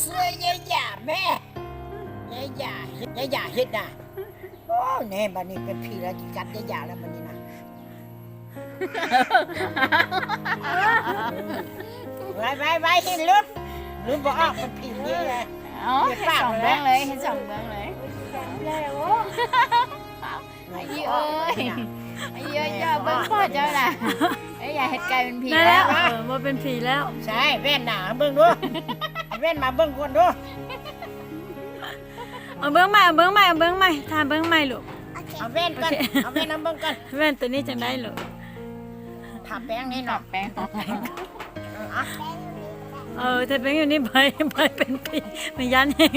เสื้อยายหยาแม่ยายหยาเฮ็ดน่ะโอ้แน่บัดนี้เป็นผีแล้วกัดยายหยาแล้วบัดนี้นะไว้เห็นลืมบ่ออกเป็นผีนี่ไง อ๋อให้สองเบื้องเลยให้สองเบื้องเลยไอ้ยี่เอ้ยไอ้ยี่อย่าเบื้องพ่อเจ้าน่ะไอ้อย่าเฮ็ดกลายเป็นผี ได้ แล้ แล้ว วมาเป็นผีแล้ว ใช่แว่นหนาเบิ่งดูเอาแว่นมาเบิ่งก่อนดู เอาเบิ้งใหม่เอาเบิ้งใหม่เอาเบิ้งใหม่ทาเบิ้งใหม่ลูก เอาแว่นก่อนเอาแว่นเอาเบิ่งก่อน แว่นตัวนี้จังได้ลูก ทาแป้งนี่ ตอ เนาะ บแป้งของใคร อ่ะ ถ้าเป็นอยู่นี่ใบเป็นผีมันยันเอง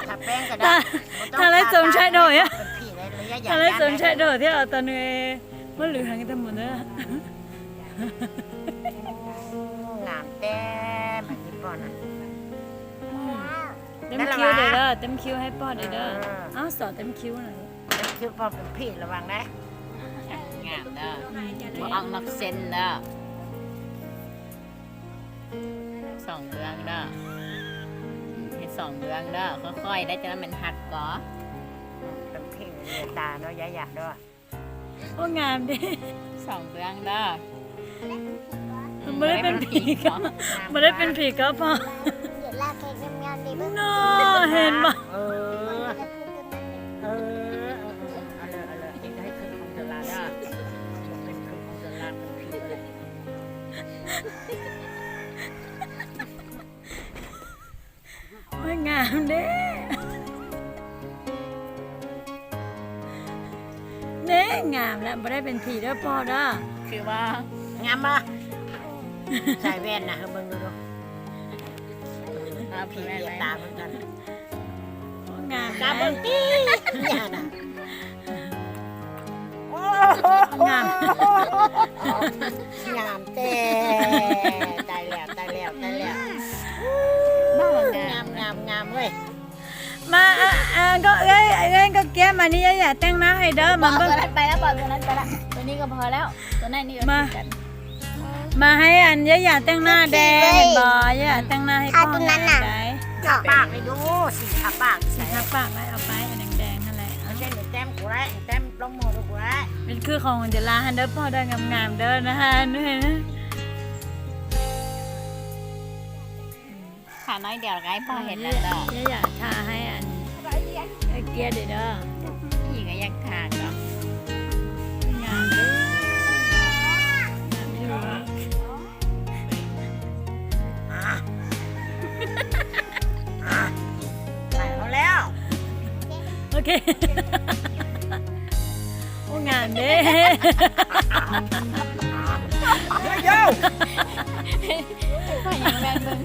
ทาแป้งก็ได้ ถ้าไรสมชายโดยอะ เป็นผีเลยระยะยา ถ้าไรสมชายโดยที่เอาตอนนี้มันเหลือหางกันหมดเลย งามแต้มอันนี้ป่อนนะ เต็มคิ้วเด้อเต็มคิ้วให้ป้อเด้ออ้าวสอดเต็มคิ้วหน่อย คือพอเป็นผีระวังนะ งามเด้อบ่เอานับเส้นเด้อสองเบื้องเด้อให้สองเบื้องเด้อค่อยๆได้จะมันหักก่อ เป็นผีตาเนาะยายหยาด้วย โอ้งามดิ สองเบื้องเด้อ ไม่ได้เป็นผีก็ไม่ได้เป็นผีก็พอ เดี๋ยวลากเค้กงามๆดีบ้าง น้อเห็นปะ เอาเลยเองให้คืนของเดลาได้เป็นคืนของเดลาเป็นผีอะไร โอ้ยงามเด้เน่งามแล้วไม่ได้เป็นผีเด้อพ่อเด้อ คือว่าง ามปะใส่แว่นนะเบิ่งดู ผี ผี แม่ เรีย ไหม ตาเหมือนกัน โอ้งาม ตา เล เบิ่ ย งปีเนี่ยนะโอ้ งาม งามแต่ตายแล้วงามเว้ย มาก็เอ้ยก็แก้มานี่อย่าแต่งหน้าให้เด้อ บ มา อก เบิ่ ตัว ง นั้นไปแล้วบอกตัวนั้นไปแล้วตัวนี้ก็พอแล้วตัวนั้นนี่ก็กัน มาให้อันอย่าแต่งหน้าแดงบ่อย่าแต่งหน้าให้พ่อได้ ทาปากให้ดูสีทาปากใส่ ทาปากไว้เอาไปอันแดงๆนั่นแหละ เอาเช่นแต้มกูไรแต้มลงมือกูไร เป็นคือของเดี๋ยวลาฮันเด้อพ่อได้งามๆเด้อนะฮะนี่นะ ขาน้อยเดียวไงพอเห็นแล้วเด้อ อย่าทาให้อันเกียร์เด้อ พี่ก็ยังขาดเนาะ งามเด้อ ใส่เขาแล้ว โอเคโอ้งามเด้ โย่ พอยังแม่นมึง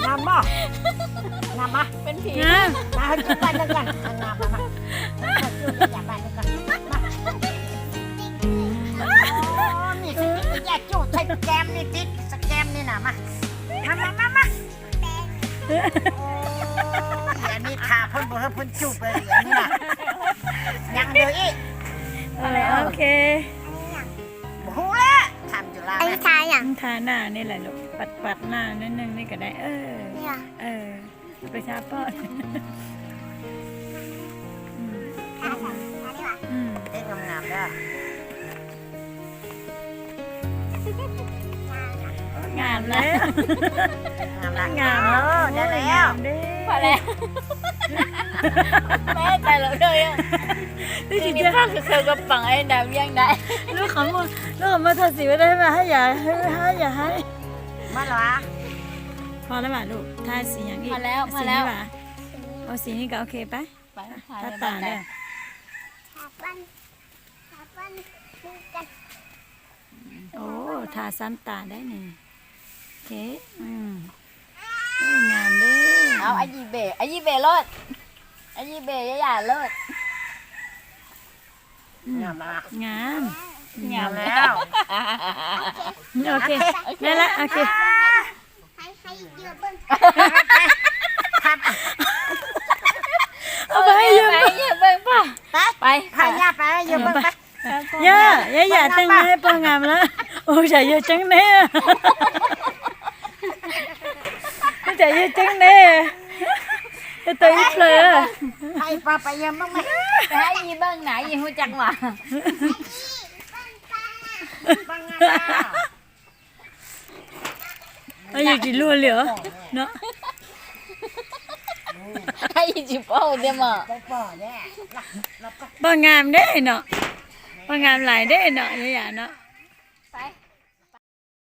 งามป่ะงามป่ะ เป็นผี งาม มาให้จุดบ้านนึงกันงามมาจุดอย่าบ้านนึงกันมานี่สิอย่าจุดใช้แกมนี่ติดสแกมนี่นะมาอันนี้ทาพ่นบ่ให้พ่นจุบเลยอันนี้นะยังเดียวอีก โอเค หูแล้วทำจุฬา ไอ้ชายอ่ะ ทาหน้านี่แหละลูกปัดหน้านิดนึงนี่ก็ได้เนี่ย ไปชาป้อน ชายสั่งอันนี้ว่ะ เอ๊ะงามๆเด้อง ามแล้ว งามละ งาม ได้แล้ว พอแล้วแม่ใจเราเลยอ่ะ นี่ ที จริง นี้พ่อคือเคยกระปังไอ้ดำยังได้ ลูกเขามาทาสีไว้ได้ไหมให้อย่าให้ มาหรอ พอแล้วป่ะลูกทาสีอย่างอีก พอแล้ว เอาสีนี้ก็โอเคไป ไป ถ้าตาได้ ชาปั้นดูกัน โอ้ทาซ้ำตาได้นี่โอเคงามเด้ เอาไอ้ยีเบเลิศไอ้ยีเบอย่าเลิศ งามละ งาม งาม แล้ว โอเคได้ละโอเค ให้เยอะเบิ้ง เอาไปให้ยืม อย่าเบิ่งป่ะไป พายาไปยืมไป อย่าแต่งหน้าให้ปองามแล้วโอ้ Ôi trời ơi trắng nè. Trời ơi trắng nè. Tôi ít rồi. ให้ป้าไปยังบ้างไหม ไปให้ยีเบิ้งไหนยีหูจักว่า บ้างอ่ะ Ai giờ chỉ luôn liễu. Nó. ให้ยีจิโป้เดี๋ยวมา ไปป่อเนี่ยรับก็ Bà ngàm đấy nọ. Bà ngàm lại đấy nọ như vậy nọ. ไป